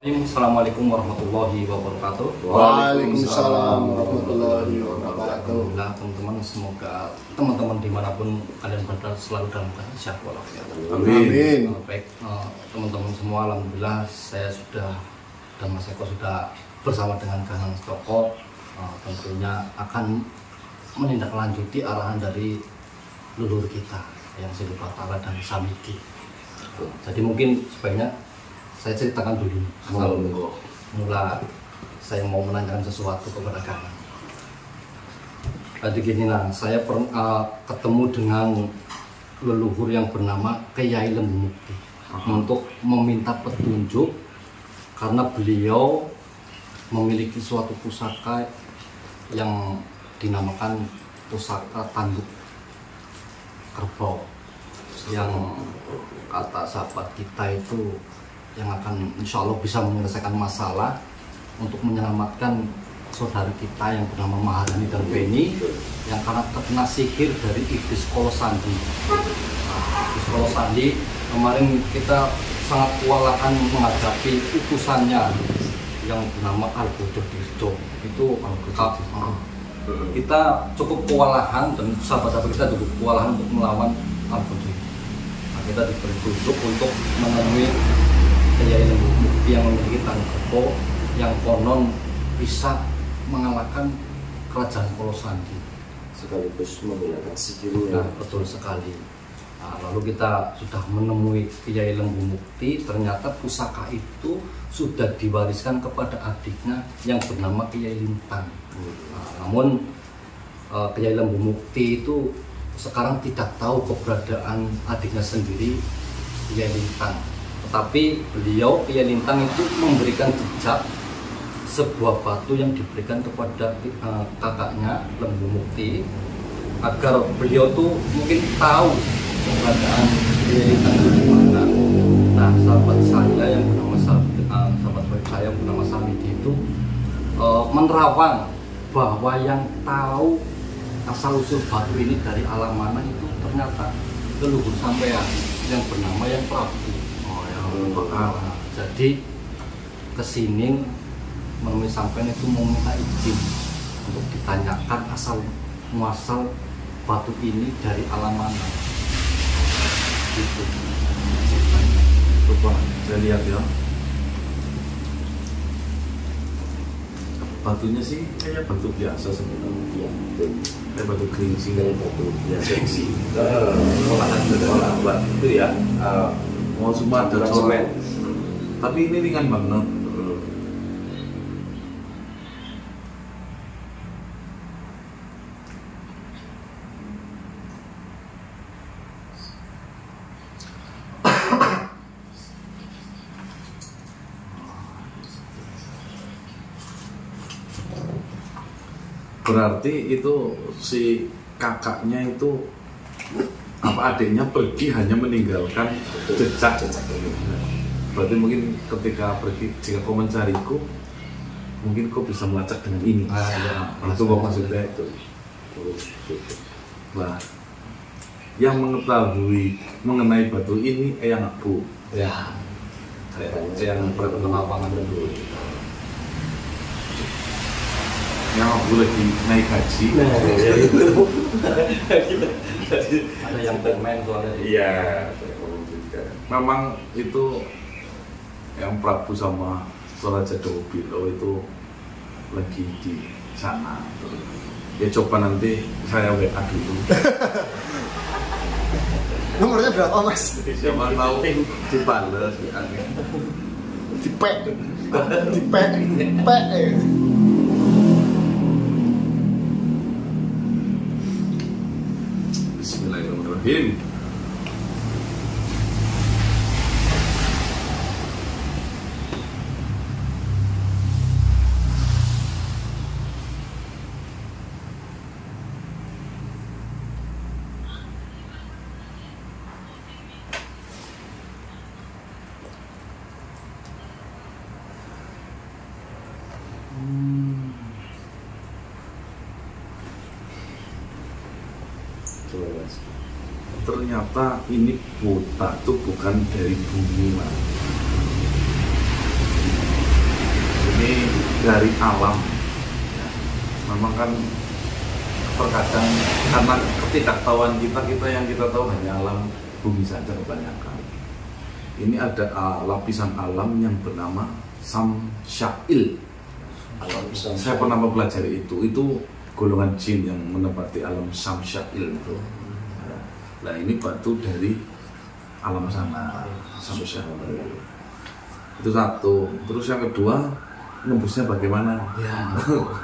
Assalamualaikum warahmatullahi wabarakatuh. Waalaikumsalam warahmatullahi wabarakatuh. Alhamdulillah teman-teman, semoga teman-teman dimanapun kalian berada selalu dalam keadaan sehat walafiat. Amin. Baik teman-teman semua, alhamdulillah saya sudah dan Mas Eko sudah bersama dengan Ganang Stoko tentunya akan menindaklanjuti arahan dari leluhur kita yang Sidi Batara dan Samidi. Jadi mungkin sebaiknya saya ceritakan dulu mula saya mau menanyakan sesuatu kepada Ganang. Jadi gini lah, saya pernah ketemu dengan leluhur yang bernama Kyai Lembu Mukti untuk meminta petunjuk karena beliau memiliki suatu pusaka yang dinamakan pusaka tanduk kerbau, yang kata sahabat kita itu yang akan insya Allah bisa menyelesaikan masalah untuk menyelamatkan saudari kita yang bernama Maharani dan Beni yang karena terkena sihir dari iblis Kolosandi. Iblis Kolosandi kemarin kita sangat kewalahan menghadapi utusannya yang bernama Algojo. Itu kita cukup kewalahan dan sahabat-sahabat kita cukup kewalahan untuk melawan Algojo. Nah, kita diberi tunjuk untuk menemui Kyai Lembu Mukti yang memiliki tanduk kerbau yang konon bisa mengalahkan kerajaan Kolosandi Sekaligus menggunakan sihirnya. Nah, betul sekali. Nah, lalu kita sudah menemui Kyai Lembu Mukti, ternyata pusaka itu sudah diwariskan kepada adiknya yang bernama Kyai Lintang. Nah, namun Kyai Lembu Mukti itu sekarang tidak tahu keberadaan adiknya sendiri, Kyai Lintang. Tetapi beliau, Kyai Lintang itu memberikan jejak sebuah batu yang diberikan kepada kakaknya Lembu Mukti agar beliau tuh mungkin tahu keberadaan Kyai Lintang itu di mana. Nah, sahabat saya yang bernama sahabat baik saya yang bernama Samidi itu menerawang bahwa yang tahu asal usul batu ini dari alam mana itu ternyata leluhur sampean yang bernama Yang Prabu. Jadi kesini menemui sampean itu mau minta izin untuk ditanyakan asal muasal batu ini dari alam mana. Gitu. Coba saya lihat ya. Batunya sih kayak batu biasa sebenarnya. Kayak batu geringsing, kayak batu biasa sih. Olahan batu ya. Mau cuma ada coret, tapi ini ringan banget. Berarti itu si kakaknya itu apa adiknya pergi hanya meninggalkan jejak. Berarti mungkin ketika pergi, jika kau mencariku, mungkin kau bisa melacak dengan ini. Itu kok maksudnya itu. Nah, yang mengetahui mengenai batu ini yang aku. Ya, yang berpengapangan dulu. Yang aku lagi naik haji. Ada yang komen soalnya. Iya. Memang itu yang Prabu sama Raja Dawabilo itu lagi di sana. Ya coba nanti saya WA dulu. Nomornya berapa, Mas? Siapa tahu dibales WA-nya. Dipek. Bismillahirrahmanirrahim. Ternyata ini botak tuh bukan dari bumi, Mas. dari alam. Ya. Memang kan terkadang karena ketidaktahuan kita yang kita tahu hanya alam bumi saja kebanyakan. Ini ada lapisan alam yang bernama Samsyail. Saya pernah mempelajari itu golongan jin yang menempati alam Samsyail itu. Nah ini batu dari alam sana, Samsyail. Itu satu. Terus yang kedua, nembusnya bagaimana? Ya,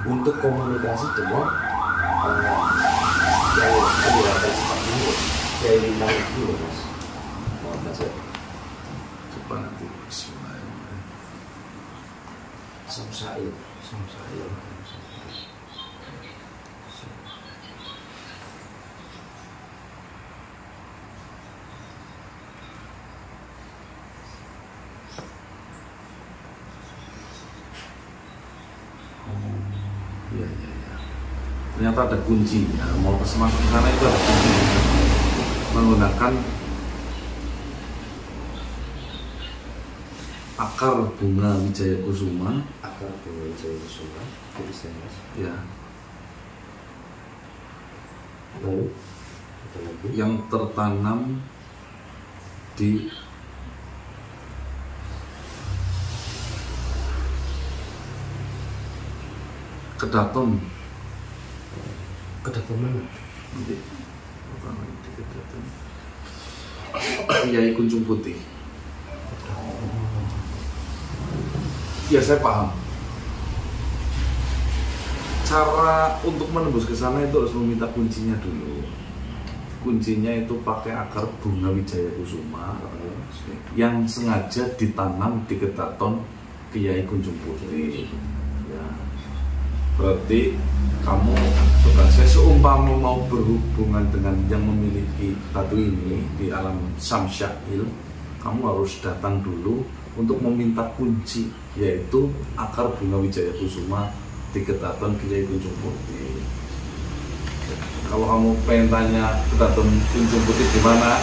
untuk komunikasi dengan yang kelihatan seperti ini, kayak lintang itu loh mas. Mohon mas ya. Coba nanti Bismillahirrahmanirrahim. Samsyail. Iya. Ternyata ada kuncinya. Mau masuk ke sana itu ada kunci. Menggunakan akar bunga Wijaya Kusuma. Akar bunga Wijaya Kusuma. Bisa mas. Ya. Lalu ada lagi. Yang tertanam di kedaton. Kedaton mana? Nanti di kedaton. Kiai Kunjung Putih. Ya saya paham. Cara untuk menembus ke sana itu harus meminta kuncinya dulu. Kuncinya itu pakai akar bunga Wijaya Kusuma yang sengaja ditanam di kedaton Kiai Kunjung Putih. Ya. Berarti kamu saya seumpama mau berhubungan dengan yang memiliki batu ini di alam Samsyail, kamu harus datang dulu untuk meminta kunci, yaitu akar bunga Wijaya Kusuma di kedaton Kiai Kunjung Putih. Kalau kamu pengen tanya kedaton Kunjung Putih di mana,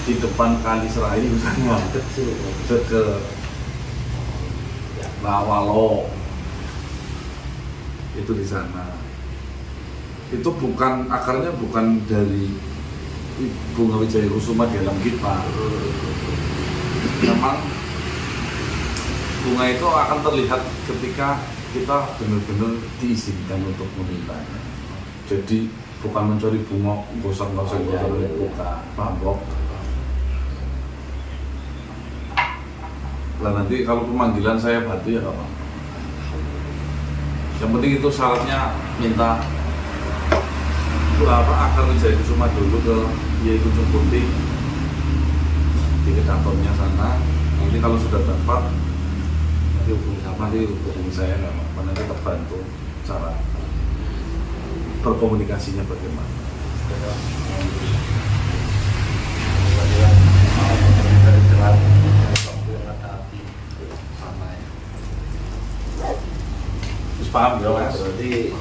di depan Kali Serayu misalnya, ke Lawalo, itu di sana. Itu bukan akarnya bukan dari bunga Wijaya Kusuma di alam kita. Memang bunga itu akan terlihat ketika kita benar-benar diizinkan untuk memintanya. Jadi bukan mencari bunga gosong-gosong bukan, paham? Lah nanti kalau pemanggilan saya bantu ya apa? Yang penting itu syaratnya minta akar Wijaya Kusuma dulu ke Kiai Kunjung Putih di kedatonnya sana. Nanti kalau sudah dapat nanti hubungi saya, nggak apa-apa, nanti terbantu cara berkomunikasinya bagaimana. Terus paham ya mas? Berarti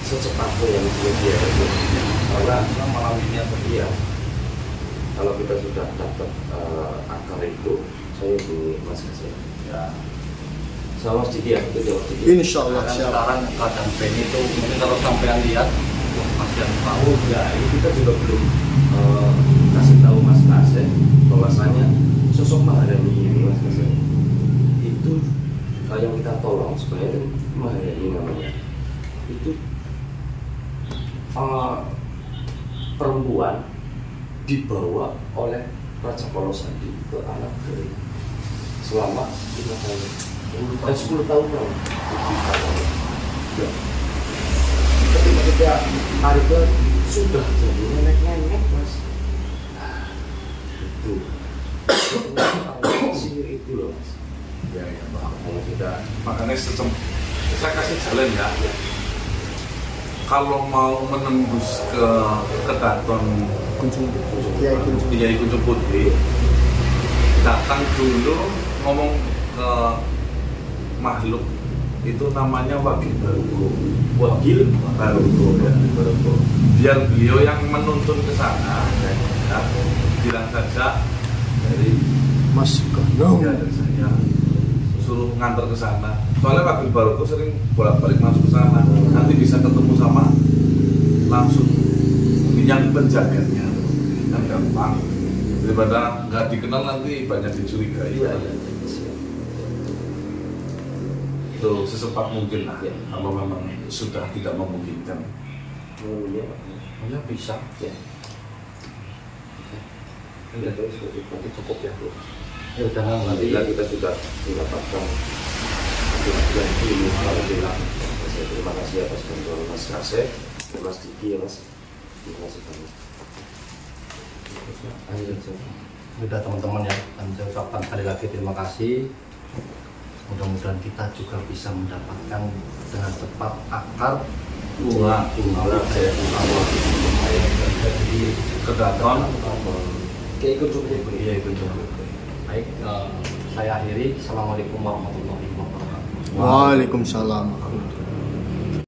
secepatnya yang dia karena malam ini atau dia kalau kita sudah dapat akar itu, saya hubungi mas Hasan ya sama sedikit ya, itu jawab sedikit. Insya Allah. Sekarang keadaan Penny itu mungkin kalau sampean lihat masih yang tahu Ya ini kita juga belum kasih tahu mas Hasan bahwasanya sosok Maharani ini mas Hasan itu yang kita tolong sebenarnya Maharani namanya itu perempuan dibawa oleh Raja Polosandi ke anak kering selama 5 tahun, 10 tahun ya. Ketika harga sudah jadi nenek-nenek mas, nah itu sihir itu loh mas. Ya Pak. Kalau kita Makanya saya kasih jalan ya. Kalau mau menembus ke kedaton Kiai Kunjung Putih, datang dulu ngomong ke makhluk itu namanya Wakil Barugo. Wakil Barugo ya. Biar beliau yang menuntun ke sana, ya, bilang saja dari Mas Ganong ya, dari saya suruh nganter ke sana. Soalnya wakil baru tuh sering bolak-balik masuk ke sana. Nanti bisa ketemu sama langsung yang penjaganya, kan gampang. Daripada nggak dikenal nanti banyak dicurigai. Iya, iya. Siap. Itu secepat mungkin lah. Ya. Kalau memang sudah tidak memungkinkan. Oh iya. Ya bisa. Ya. Ya, terus nanti cukup ya, Bu. Ya udah nanti Alhamdulillah kita sudah mendapatkan kebahagiaan ini. Alhamdulillah. Saya terima kasih atas bantuan Mas Kasih dan Mas Diki ya Mas. Terima kasih banyak. Ayo, udah teman-teman ya, dan saya ucapkan sekali lagi terima kasih. Mudah-mudahan kita juga bisa mendapatkan dengan cepat akar bunga saya jadi Kedaton. Oke, ikut cukup. Iya itu cukup. baik. Saya akhiri. Assalamualaikum warahmatullahi wabarakatuh. Waalaikumsalam warahmatullahi wabarakatuh.